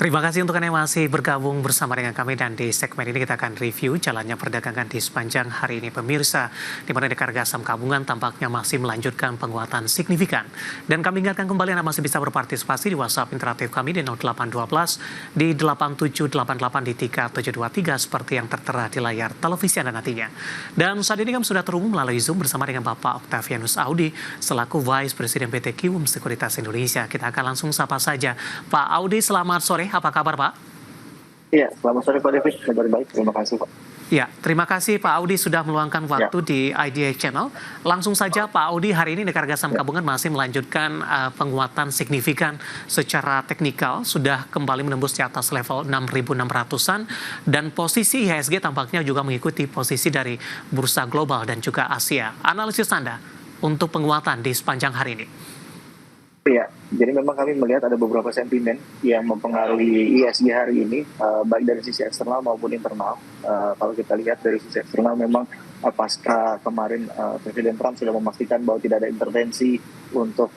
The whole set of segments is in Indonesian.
Terima kasih untuk Anda yang masih bergabung bersama dengan kami dan di segmen ini kita akan review jalannya perdagangan di sepanjang hari ini pemirsa, di mana harga saham gabungan tampaknya masih melanjutkan penguatan signifikan. Dan kami ingatkan kembali Anda masih bisa berpartisipasi di WhatsApp interaktif kami di 0812 di 8788 di 3723 seperti yang tertera di layar televisi Anda nantinya. Dan saat ini kami sudah terhubung melalui Zoom bersama dengan Bapak Octavianus Audi selaku Vice President PT Kiwum Sekuritas Indonesia. Kita akan langsung sapa saja. Pak Audi, selamat sore. Apa kabar, Pak? Iya, selamat sore Pak David. Kabar baik, terima kasih Pak. Ya, terima kasih Pak Audi sudah meluangkan waktu di IDA Channel. Langsung saja Pak Audi, hari ini harga saham gabungan masih melanjutkan penguatan signifikan secara teknikal, sudah kembali menembus di atas level 6.600-an, dan posisi IHSG tampaknya juga mengikuti posisi dari bursa global dan juga Asia. Analisis Anda untuk penguatan di sepanjang hari ini? Iya, jadi memang kami melihat ada beberapa sentimen yang mempengaruhi IHSG hari ini, baik dari sisi eksternal maupun internal. Kalau kita lihat dari sisi eksternal, memang pasca kemarin Presiden Trump sudah memastikan bahwa tidak ada intervensi untuk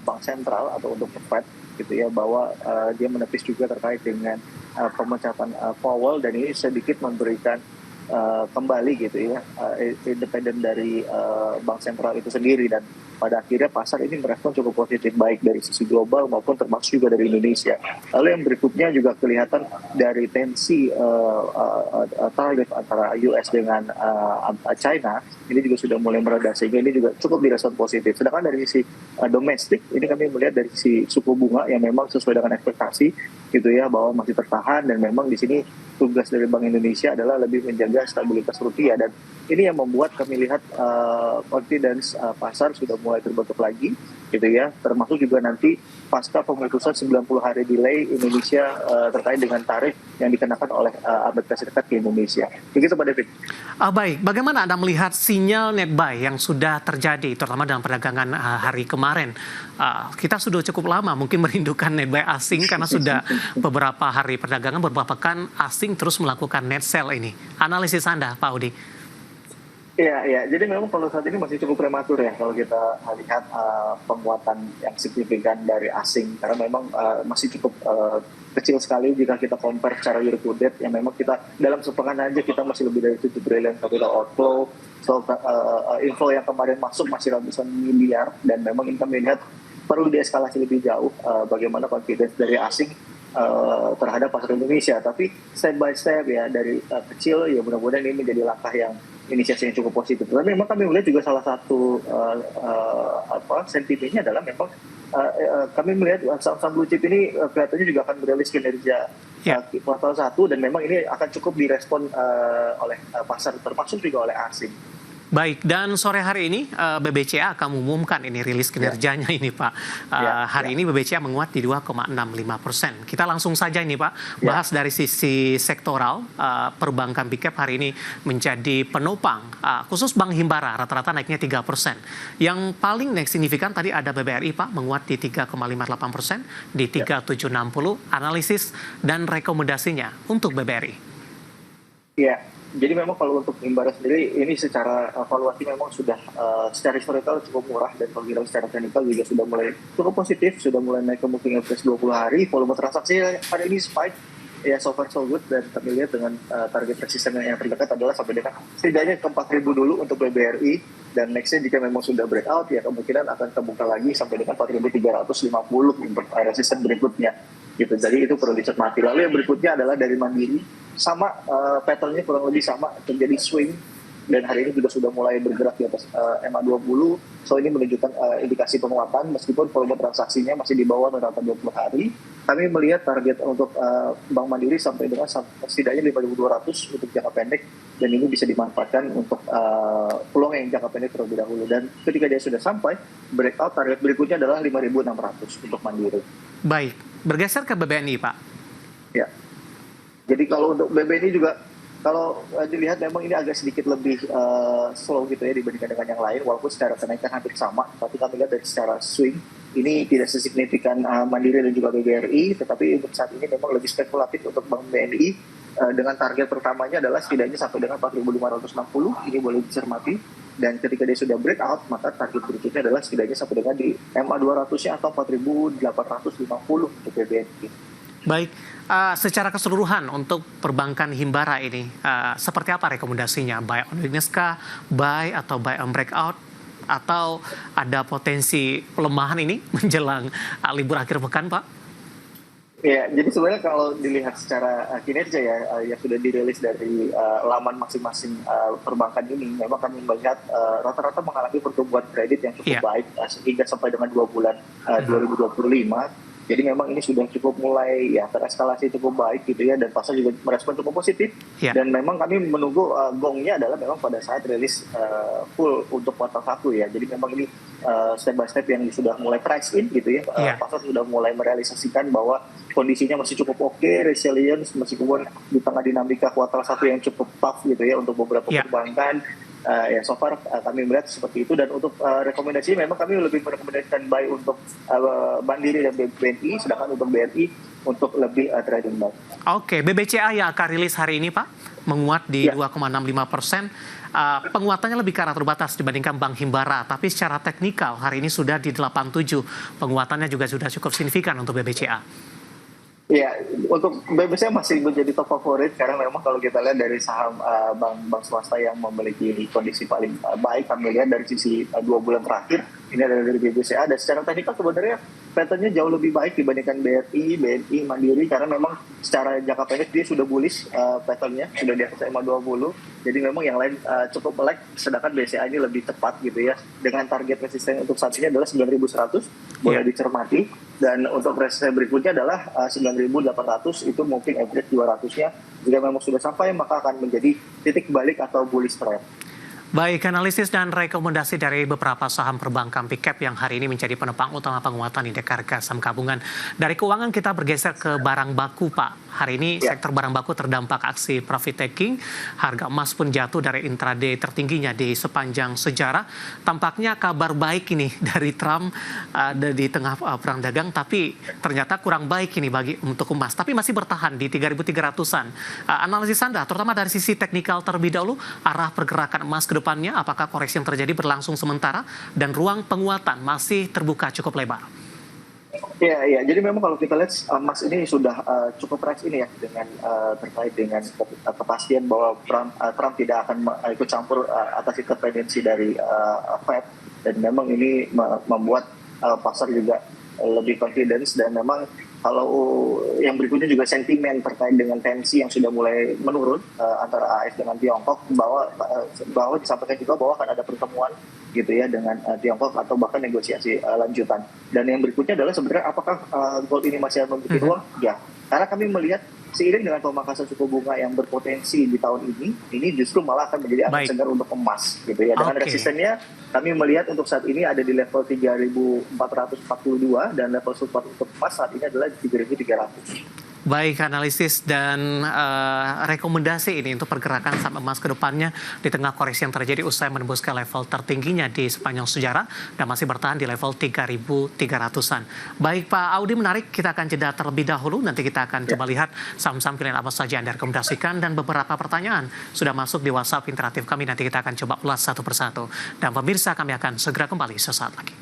bank sentral atau untuk Fed, gitu ya, bahwa dia menepis juga terkait dengan pemecatan Powell, dan ini sedikit memberikan kembali gitu ya independen dari bank sentral itu sendiri, dan pada akhirnya pasar ini merespon cukup positif baik dari sisi global maupun termasuk juga dari Indonesia. Lalu yang berikutnya juga kelihatan dari tensi target antara US dengan China ini juga sudah mulai mereda, sehingga ini juga cukup direspon positif. Sedangkan dari sisi domestik ini kami melihat dari sisi suku bunga yang memang sesuai dengan ekspektasi gitu ya, bahwa masih tertahan, dan memang di sini tugas dari Bank Indonesia adalah lebih menjaga stabilitas rupiah, dan ini yang membuat kami lihat confidence pasar sudah mulai terbentuk lagi gitu ya, termasuk juga nanti pasca pemutusan 90 hari delay Indonesia terkait dengan tarif yang dikenakan oleh Amerika Serikat ke Indonesia. Begitu Pak David. Baik, bagaimana Anda melihat sinyal net buy yang sudah terjadi terutama dalam perdagangan hari kemarin? Kita sudah cukup lama mungkin merindukan net buy asing karena sudah beberapa hari perdagangan, beberapa pekan asing terus melakukan net sell ini. Analisis Anda, Pak Audi? Iya. Jadi memang kalau saat ini masih cukup prematur ya kalau kita lihat penguatan yang signifikan dari asing, karena memang masih cukup kecil sekali jika kita compare secara year to date, yang memang kita dalam sepekan aja kita masih lebih dari 7 triliun capital outflow. So inflow yang kemarin masuk masih ratusan miliar, dan memang kita melihat perlu dieskalasi lebih jauh bagaimana confidence dari asing terhadap pasar Indonesia. Tapi step by step ya, dari kecil ya, mudah-mudahan ini menjadi langkah yang inisiasi yang cukup positif. Tapi memang kami melihat juga salah satu sentimennya adalah memang kami melihat saham-saham blue chip ini kelihatannya juga akan merilis kinerja kuartal 1, dan memang ini akan cukup direspon oleh pasar, termasuk juga oleh asing. Baik, dan sore hari ini BBCA akan mengumumkan ini rilis kinerjanya ini Pak. Hari ini BBCA menguat di 2,65%. Kita langsung saja ini Pak, bahas dari sisi sektoral. Perbankan big cap hari ini menjadi penopang, khusus Bank Himbara rata-rata naiknya 3%. Yang paling naik signifikan tadi ada BBRI Pak, menguat di 3,58%, di 3,760. Analisis dan rekomendasinya untuk BBRI. Ya. Jadi memang kalau untuk Himbara sendiri ini secara valuasi memang sudah secara historical cukup murah, dan kalau kita secara teknikal juga sudah mulai cukup positif, sudah mulai naik ke moving average 20 hari. Volume transaksi hari ini spike ya, so far so good, dan kami lihat dengan target resisten yang terdekat adalah sampai dengan setidaknya ke 4.000 dulu untuk BBRI, dan nextnya jika memang sudah breakout ya kemungkinan akan terbuka lagi sampai dengan 4.350 untuk resisten berikutnya gitu. Jadi itu perlu dicermati. Lalu yang berikutnya adalah dari Mandiri, sama patternnya kurang lebih sama, terjadi swing, dan hari ini juga sudah mulai bergerak di atas MA20. So ini menunjukkan indikasi penguatan meskipun volume transaksinya masih di bawah rata 20 hari. Kami melihat target untuk Bank Mandiri sampai dengan setidaknya 5.200 untuk jangka pendek, dan ini bisa dimanfaatkan untuk peluang yang jangka pendek terlebih dahulu. Dan ketika dia sudah sampai breakout, target berikutnya adalah 5.600 untuk Mandiri. Baik, bergeser ke BBNI Pak. Ya. Jadi kalau untuk BBNI juga, kalau dilihat memang ini agak sedikit lebih slow gitu ya dibandingkan dengan yang lain, walaupun secara kenaikan hampir sama, tapi kami lihat dari secara swing ini tidak sesignifikan Mandiri dan juga BBRI, tetapi untuk saat ini memang lebih spekulatif untuk Bank BNI dengan target pertamanya adalah setidaknya sampai dengan 4.560, ini boleh dicermati, dan ketika dia sudah breakout maka target berikutnya adalah setidaknya sampai dengan di MA200-nya atau 4.850 untuk BBNI. Baik, secara keseluruhan untuk perbankan Himbara ini, seperti apa rekomendasinya? Buy on weakness kah, buy atau buy on breakout? Atau ada potensi pelemahan ini menjelang libur akhir pekan, Pak? Ya, jadi sebenarnya kalau dilihat secara kinerja ya, yang sudah dirilis dari laman masing-masing perbankan ini, memang kami melihat rata-rata mengalami pertumbuhan kredit yang cukup baik hingga sampai dengan 2 bulan 2025. Jadi memang ini sudah cukup mulai ya tereskalasi cukup baik gitu ya, dan pasar juga merespon cukup positif. Dan memang kami menunggu gongnya adalah memang pada saat rilis full untuk kuartal 1 ya. Jadi memang ini step by step yang sudah mulai price in gitu ya. Pasar sudah mulai merealisasikan bahwa kondisinya masih cukup oke, resilience meskipun di tengah dinamika kuartal 1 yang cukup tough gitu ya untuk beberapa perbankan. Ya so far kami melihat seperti itu, dan untuk rekomendasi memang kami lebih merekomendasikan buy untuk Mandiri dan BNI, sedangkan untuk BRI untuk lebih trading buy. Oke, BBCA yang akan rilis hari ini Pak, menguat di 2,65%. Penguatannya lebih ke arah terbatas dibandingkan Bank Himbara, tapi secara teknikal hari ini sudah di 87. Penguatannya juga sudah cukup signifikan untuk BBCA. Ya, untuk BBCA masih menjadi top favorit karena memang kalau kita lihat dari saham bank swasta yang memiliki kondisi paling baik, kami lihat dari sisi 2 bulan terakhir ini adalah dari BBCA, dan secara teknikal sebenarnya patternnya jauh lebih baik dibandingkan BRI, BNI, Mandiri, karena memang secara jangka pendek dia sudah bullish patternnya, sudah di atas EMA 20, jadi memang yang lain cukup melek, sedangkan BCA ini lebih cepat gitu ya, dengan target resisten untuk saat ini adalah 9.100, boleh dicermati, dan untuk resisten berikutnya adalah 9.800, itu mungkin average 200-nya, jika memang sudah sampai maka akan menjadi titik balik atau bullish trend. Baik, analisis dan rekomendasi dari beberapa saham perbankan big cap yang hari ini menjadi penopang utama penguatan indeks harga saham gabungan. Dari keuangan kita bergeser ke barang baku, Pak. Hari ini sektor barang baku terdampak aksi profit taking. Harga emas pun jatuh dari intraday tertingginya di sepanjang sejarah. Tampaknya kabar baik ini dari Trump di tengah perang dagang, tapi ternyata kurang baik ini bagi untuk emas. Tapi masih bertahan di 3.300-an. Analisis Anda, terutama dari sisi teknikal terlebih dahulu, arah pergerakan emas ke depannya, apakah koreksi yang terjadi berlangsung sementara dan ruang penguatan masih terbuka cukup lebar? Ya, jadi memang kalau kita lihat emas ini sudah cukup price ini ya, dengan terkait dengan kepastian bahwa Trump tidak akan ikut campur atas intervensi dari Fed, dan memang ini membuat pasar juga lebih confidence, dan memang kalau yang berikutnya juga sentimen terkait dengan tensi yang sudah mulai menurun antara AS dengan Tiongkok, bahwa disampaikan juga bahwa akan ada pertemuan gitu ya dengan Tiongkok atau bahkan negosiasi lanjutan. Dan yang berikutnya adalah sebenarnya apakah gold ini masih memiliki ruang? Ya, karena kami melihat seiring dengan pemangkasan suku bunga yang berpotensi di tahun ini justru malah akan menjadi angin segar untuk emas gitu ya. Dengan resistennya kami melihat untuk saat ini ada di level 3.442, dan level support untuk emas saat ini adalah di 3.300. Baik, analisis dan rekomendasi ini untuk pergerakan saham emas ke depannya di tengah koreksi yang terjadi usai menembus ke level tertingginya di sepanjang sejarah dan masih bertahan di level 3.300-an. Baik Pak Audi, menarik, kita akan jeda terlebih dahulu, nanti kita akan coba lihat saham-saham pilihan apa saja yang Anda rekomendasikan, dan beberapa pertanyaan sudah masuk di WhatsApp interaktif kami, nanti kita akan coba ulas satu persatu. Dan pemirsa, kami akan segera kembali sesaat lagi.